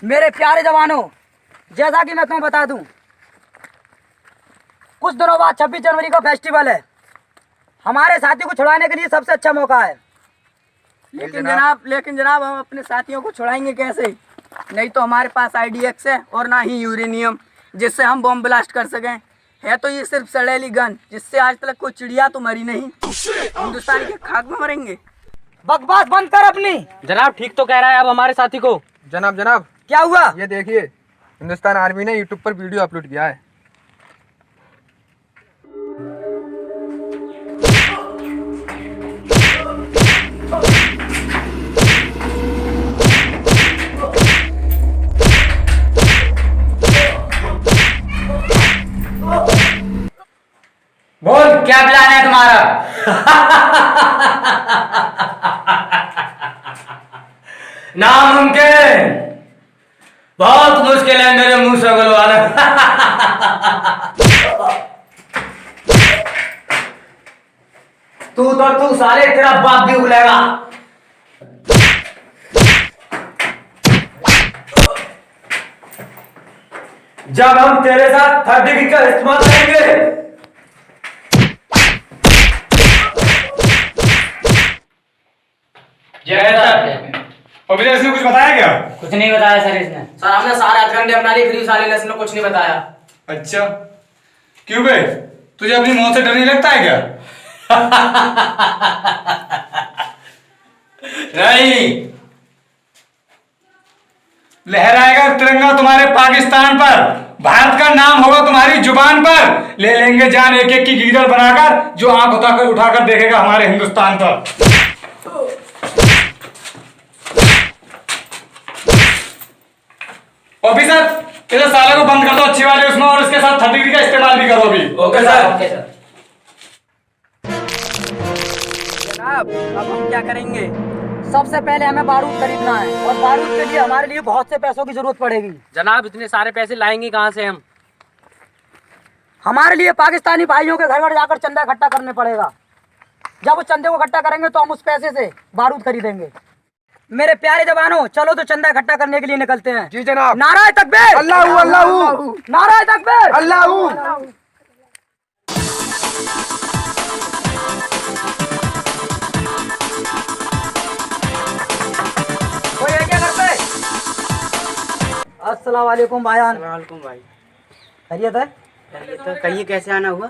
मेरे प्यारे जवानों, जैसा कि मैं तुम्हें बता दूं, कुछ दिनों बाद 26 जनवरी का फेस्टिवल है। हमारे साथी को छुड़ाने के लिए सबसे अच्छा मौका है। लेकिन जनाब हम अपने साथियों को छुड़ाएंगे कैसे? नहीं तो हमारे पास IDX है और ना ही यूरेनियम जिससे हम बम ब्लास्ट कर सकें। है तो ये सिर्फ सड़ेली गन जिससे आज तक कोई चिड़िया तो मरी नहीं। हिंदुस्तान के खाक में मरेंगे। बकवास बंद कर अपनी। जनाब ठीक तो कह रहा है अब हमारे साथी को। जनाब क्या हुआ? ये देखिए, हिंदुस्तान आर्मी ने यूट्यूब पर वीडियो अपलोड किया है। बोल क्या प्लान है तुम्हारा? नामुमकिन, बहुत मुश्किल है मेरे मुंह से बुलवाना। तू साले तेरा बाप भी बुलाएगा। जब हम तेरे साथ 30 का इस्तेमाल करेंगे। अभी इसने कुछ बताया क्या? कुछ नहीं बताया सर इसने। सर हमने सारे हथकंडे अपना लिए, फिर साले ने इसने कुछ नहीं बताया। अच्छा क्यों बे, तुझे अपनी मौत से डर नहीं लगता है क्या? नहीं, लहराएगा तिरंगा तुम्हारे पाकिस्तान पर, भारत का नाम होगा तुम्हारी जुबान पर। ले लेंगे जान एक एक की गीदड़ बनाकर, जो आंख उठाकर देखेगा हमारे हिंदुस्तान पर। ऑफिसर इस साले को बंद कर दो अच्छी वाले उसमें, और इसके साथ 30 का इस्तेमाल भी करो अभी। Okay sir. जनाब अब हम क्या करेंगे? सबसे पहले हमें बारूद खरीदना है, और बारूद के लिए हमारे लिए बहुत से पैसों की जरूरत पड़ेगी। जनाब इतने सारे पैसे लाएंगे कहाँ से हम? हमारे लिए पाकिस्तानी भाइयों के घर घर जाकर चंदा इकट्ठा करने पड़ेगा। जब उस चंदे को इकट्ठा करेंगे तो हम उस पैसे से बारूद खरीदेंगे। मेरे प्यारे जवानों, चलो तो चंदा इकट्ठा करने के लिए निकलते हैं। जी जनाब। नाराए तकबीर, अल्लाहू अल्लाहू, नाराए तकबीर, अल्लाहू। कोई है क्या घर पे? अस्सलाम वालेकुम भाईजान। वालेकुम भाई। खैरियत है? तो कहिए कैसे आना हुआ?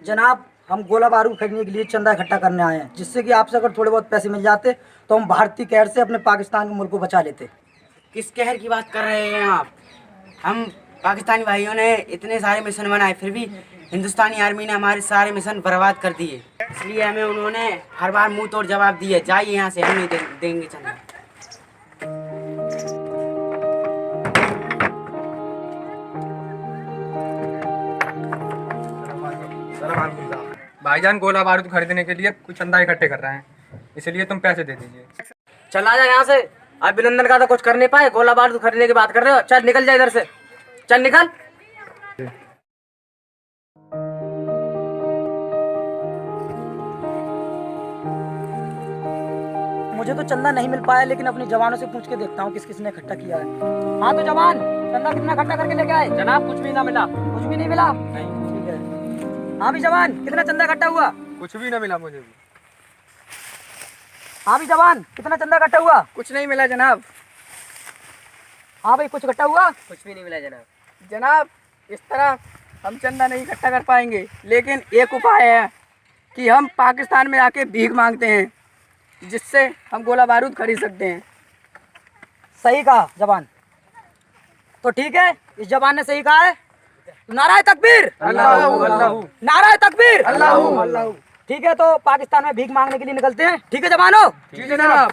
जनाब हम गोला बारूद खरीदने के लिए चंदा इकट्ठा करने आए हैं, जिससे कि आपसे अगर थोड़े बहुत पैसे मिल जाते तो हम भारतीय कहर से अपने पाकिस्तान के मुल्क को बचा लेते। किस कहर की बात कर रहे हैं आप? हम पाकिस्तानी भाइयों ने इतने सारे मिशन बनाए, फिर भी हिंदुस्तानी आर्मी ने हमारे सारे मिशन बर्बाद कर दिए। इसलिए हमें उन्होंने हर बार मुंह तोड़ जवाब दिए, जाइए यहाँ से, हम नहीं देंगे चंदा। भाईजान गोला बारूद खरीदने के लिए कुछ चंदा इकट्ठे कर रहे हैं, इसलिए तुम पैसे दे दीजिए। चला जा यहाँ से। अभिनंदन का तो कुछ कर नहीं पाए, गोला बारूद खरीदने की बात कर रहे हो। चल निकल जा इधर से, चल निकल। मुझे तो चंदा नहीं मिल पाया, लेकिन अपने जवानों से पूछ के देखता हूँ किस किसने इकट्ठा किया है। हाँ तो जवान, चंदा कितना इकट्ठा करके लेके आए? जनाब कुछ भी ना मिला। कुछ भी नहीं मिला? ठीक है। हाँ भी जवान, कितना चंदा इकट्ठा हुआ? कुछ भी ना मिला मुझे भी। हाँ भी जवान, कितना चंदा इकट्ठा हुआ? कुछ नहीं मिला जनाब। हाँ भाई, कुछ इकट्ठा हुआ? कुछ भी नहीं मिला जनाब। जनाब इस तरह हम चंदा नहीं इकट्ठा कर पाएंगे, लेकिन एक उपाय है कि हम पाकिस्तान में आके भीख मांगते हैं, जिससे हम गोला बारूद खरीद सकते हैं। सही कहा जवान। तो ठीक है, इस जवान ने सही कहा है। नाराए तकबीर, अल्लाहू अल्लाहू, नाराए तकबीर, अल्लाहू अल्लाहू। ठीक है, तो पाकिस्तान में भीख मांगने के लिए निकलते हैं। ठीक है जवानों? जी जनाब।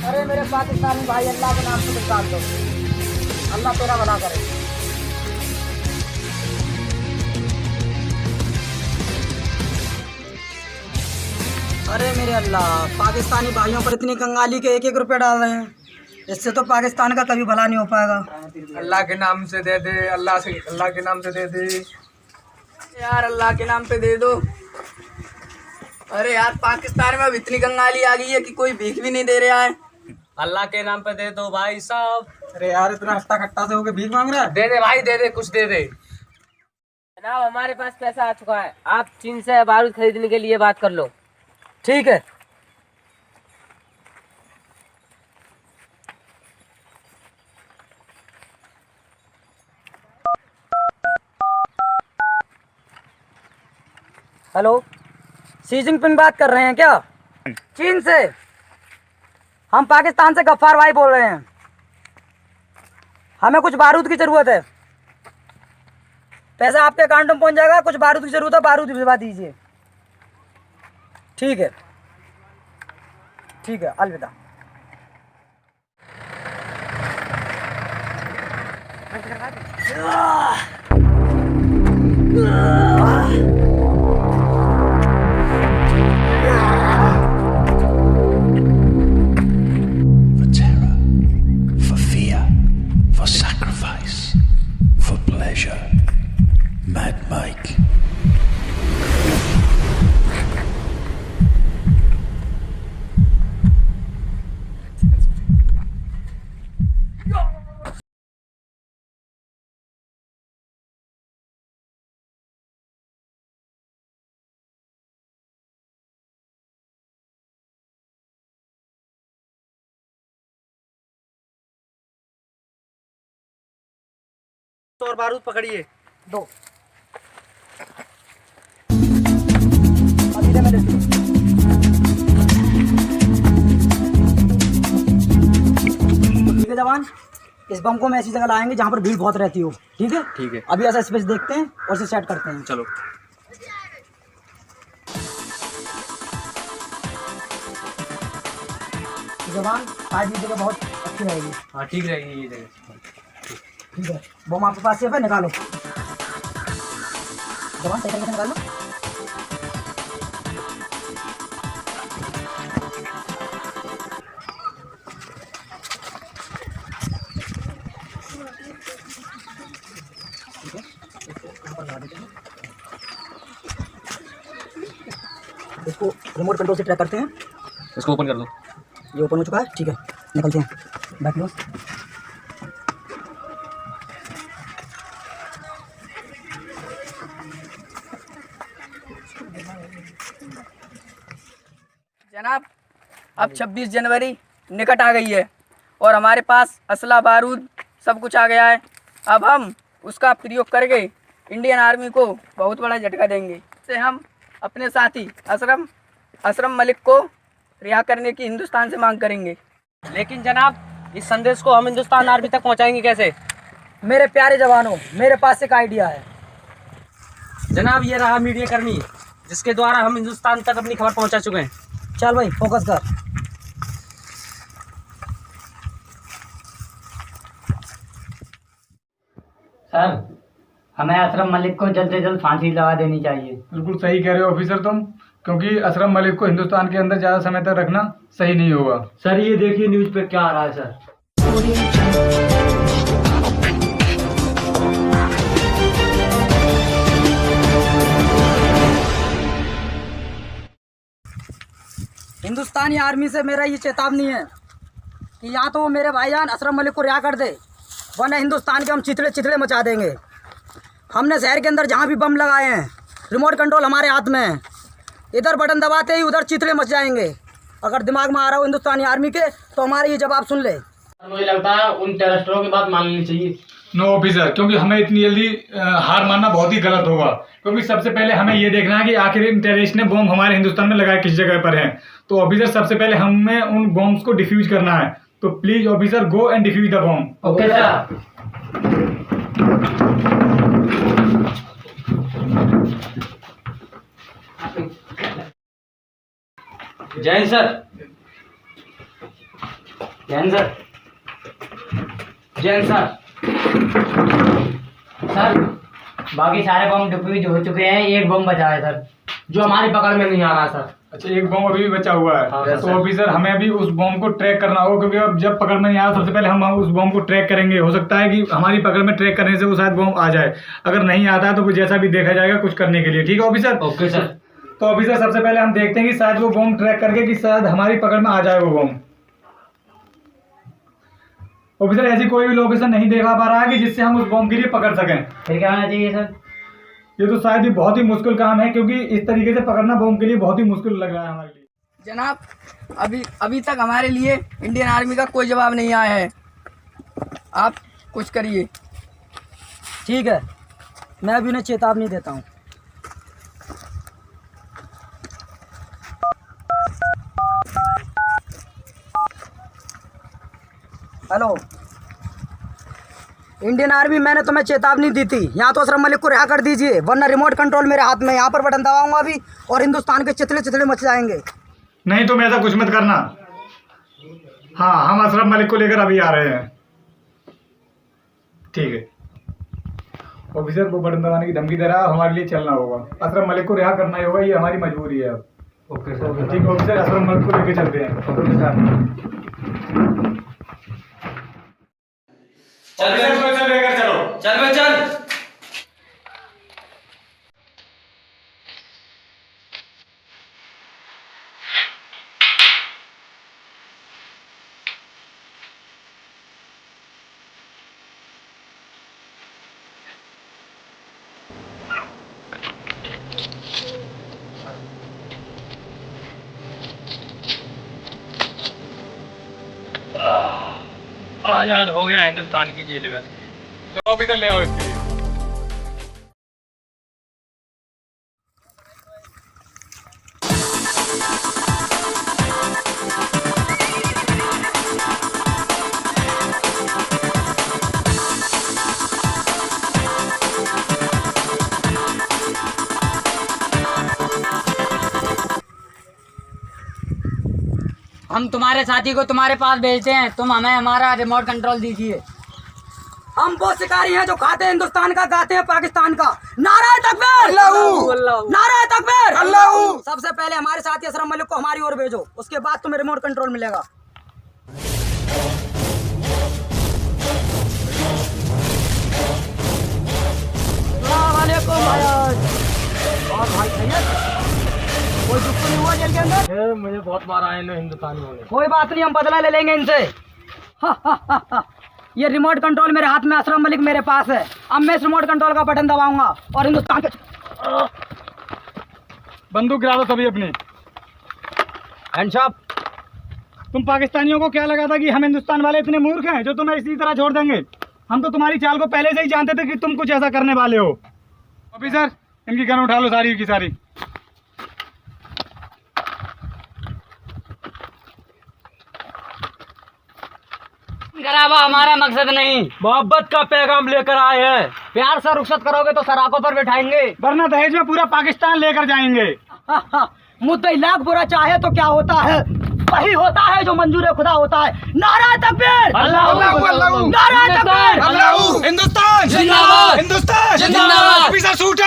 अरे मेरे पाकिस्तानी भाई, अल्लाह के नाम से निकाल दो, अल्लाह तेरा भला करे। अरे मेरे अल्लाह, पाकिस्तानी भाइयों पर इतनी कंगाली के 1-1 रुपए डाल रहे हैं। इससे तो पाकिस्तान का कभी भला नहीं हो पाएगा। अल्लाह के नाम से दे दे, अल्लाह के नाम से दे दे यार, अल्लाह के नाम पे दे दो। अरे यार, पाकिस्तान में अब इतनी कंगाली आ गई है कि कोई भीख भी नहीं दे रहा है। अल्लाह के नाम पे दे दो भाई साहब। अरे यार, इतना हट्टा खट्टा से होके भीख मांग रहा है। दे दे भाई, दे दे, कुछ दे दे। जनाब हमारे पास पैसा आ चुका है, आप चीन से बारूद खरीदने के लिए बात कर लो। ठीक है। हेलो, शी जिनपिंग बात कर रहे हैं क्या? चीन से। हम पाकिस्तान से गफ्फार भाई बोल रहे हैं। हमें कुछ बारूद की ज़रूरत है। पैसा आपके अकाउंट में पहुंच जाएगा। कुछ बारूद की ज़रूरत है, बारूद भिजवा दीजिए। ठीक है, ठीक है, अलविदा। For terror, for fear, for sacrifice, for pleasure. Mad Mike. और बारूद पकड़िए। दो। अभी दे, मैं देती हूँ। ठीक है जवान, इस बम को हम ऐसी जगह लाएंगे जहाँ पर भीड़ बहुत रहती हो। ठीक है, ठीक है। अभी ऐसा स्पेस देखते हैं और इसे सेट करते हैं। चलो। जवान, आज ये जगह बहुत अच्छी रहेगी। हाँ ठीक रहेगी ये जगह। ठीक है, बम आपके पास सेफ है, निकालो। जवान सही तरीके से निकाल लो। इसको रिमोट कंट्रोल से ट्रैक करते हैं। इसको ओपन कर दो। ये ओपन हो चुका है। ठीक है, निकलते हैं। बैक लो। जनाब, अब 26 जनवरी निकट आ गई है और हमारे पास असला बारूद सब कुछ आ गया है। अब हम उसका प्रयोग करके इंडियन आर्मी को बहुत बड़ा झटका देंगे। इससे हम अपने साथी असरम मलिक को रिहा करने की हिंदुस्तान से मांग करेंगे। लेकिन जनाब, इस संदेश को हम हिंदुस्तान आर्मी तक पहुंचाएंगे कैसे? मेरे प्यारे जवानों, मेरे पास एक आइडिया है। जनाब, ये रहा मीडिया कर्मी जिसके द्वारा हम हिंदुस्तान तक अपनी खबर पहुंचा चुके हैं। चल भाई, फोकस कर। सर, हमें असरम मलिक को जल्द से जल्द फांसी लगा देनी चाहिए। बिल्कुल सही कह रहे हो ऑफिसर तुम, क्योंकि असरम मलिक को हिंदुस्तान के अंदर ज़्यादा समय तक रखना सही नहीं होगा। सर, ये देखिए न्यूज़ पे क्या आ रहा है सर। हिंदुस्तानी आर्मी से मेरा ये चेतावनी है कि या तो वो मेरे भाईजान असरम मलिक को रिहा कर दे, वरना हिंदुस्तान के हम चिथड़े चिथड़े मचा देंगे। हमने शहर के अंदर जहाँ भी बम लगाए हैं, रिमोट कंट्रोल हमारे हाथ में है। इधर बटन दबाते ही उधर चिथड़े मच जाएंगे। अगर दिमाग में आ रहा हो हिंदुस्तानी आर्मी के, तो हमारे ये जवाब सुन ले। मुझे लगता है उन टेररिस्टों की बात मान लेनी चाहिए। नो ऑफिसर, क्योंकि हमें इतनी जल्दी हार मानना बहुत ही गलत होगा। क्योंकि सबसे पहले हमें ये देखना है कि आखिर इन टेररिस्ट ने बम हमारे हिंदुस्तान में लगाए किस जगह पर है। तो ऑफिसर, सबसे पहले हमें उन बॉम्ब्स को डिफ्यूज करना है। तो please officer, go and defuse the bomb. Okay sir. Jain sir. Jain sir. Jain sir. Sir, बाकी सारे बम डिफ्यूज हो चुके हैं, एक बम बचा है सर। जो हमारी पकड़ में नहीं आ रहा सर। अच्छा, एक बम अभी भी बचा हुआ है। हाँ, तो ऑफिसर हमें भी उस बम को ट्रैक करना होगा, क्योंकि अब जब पकड़ में नहीं आया सबसे पहले हम उस बम को ट्रैक करेंगे। हो सकता है कि हमारी पकड़ में ट्रैक करने से वो शायद बम आ जाए। अगर नहीं आता है तो वो जैसा भी देखा जाएगा कुछ करने के लिए। ठीक है ऑफिसर? Okay sir. तो ऑफिसर सबसे पहले हम देखते हैं कि शायद वो बम ट्रैक करके कि शायद हमारी पकड़ में आ जाए वो बम। ऑफिसर ऐसी कोई भी लोकेशन नहीं देखा पा रहा है कि जिससे हम उस बम के लिए पकड़ सकें। फिर क्या होना चाहिए सर? ये तो शायद ही बहुत ही मुश्किल काम है, क्योंकि इस तरीके से पकड़ना बम के लिए बहुत ही मुश्किल लग रहा है हमारे लिए। जनाब, अभी तक हमारे लिए इंडियन आर्मी का कोई जवाब नहीं आया है। आप कुछ करिए। ठीक है, मैं अभी उन्हें चेतावनी देता हूँ। हेलो इंडियन आर्मी, मैंने तुम्हें चेतावनी दी थी। यहाँ तो अशरफ मलिक को रिहा कर दीजिए, वरना रिमोट कंट्रोल मेरे हाथ में। यहाँ पर बटन दबाऊंगा अभी और हिंदुस्तान के चितले चितले मच जाएंगे। नहीं तुम ऐसा कुछ मत करना। हाँ, हम अशरफ मलिक को लेकर अभी आ रहे हैं। ठीक है ऑफिसर, वो बटन दबाने की धमकी दे रहा है, हमारे लिए चलना होगा। अशरफ मलिक को रिहा करना ही होगा, ये हमारी मजबूरी है अब। Okay sir. ठीक है ऑफिसर, अशरफ मलिक को लेकर चलते हैं। Okay sir. चल बे, लेकर चलो। चल बे, चल। आजाद हो गया हिंदुस्तान की जेल में। तो ऑफिसर ले आओ इसके लिए। हम तुम्हारे साथी को तुम्हारे पास भेजते हैं, तुम हमें हमारा रिमोट कंट्रोल दीजिए। हम वो शिकारी हैं जो खाते हैं हिंदुस्तान का, गाते हैं पाकिस्तान का। नारा तकबीर, नारा तकबीर, सबसे पहले हमारे साथी अशरफ मलिक को हमारी ओर भेजो, उसके बाद तुम्हें रिमोट कंट्रोल मिलेगा। और भाई सैयद, कोई दुख तो नहीं हुआ जेल के अंदर? मुझे बहुत मारा है इन हिंदुस्तानियों ने। कोई बात नहीं, हम बदला ले लेंगे इनसे। ये रिमोट कंट्रोल मेरे हाथ में, अशरफ मलिक मेरे पास है। अब मैं इस रिमोट कंट्रोल का बटन दबाऊंगा और हिंदुस्तान के बंदूक गिरा दो सभी अपनी। हैंडशॉप। तुम पाकिस्तानियों को क्या लगा था कि हम हिंदुस्तान वाले इतने मूर्ख हैं जो तुम्हें इसी तरह छोड़ देंगे? हम तो तुम्हारी चाल को पहले से ही जानते थे कि तुम कुछ ऐसा करने वाले हो। ऑफिसर, इनकी गन उठा लो सारी की सारी। गराबा हमारा मकसद नहीं, मोहब्बत का पैगाम लेकर आए हैं। प्यार से रुखसत करोगे तो सराखों पर बिठाएंगे, वरना दहेज में पूरा पाकिस्तान लेकर जाएंगे। मुद्दई लाख बुरा चाहे तो क्या होता है, वही होता है जो मंजूर खुदा होता है। नारा तकबीर, नारा तकबीर, हिंदुस्तान जिंदाबाद, हिंदुस्तान जिंदाबाद। Officer suit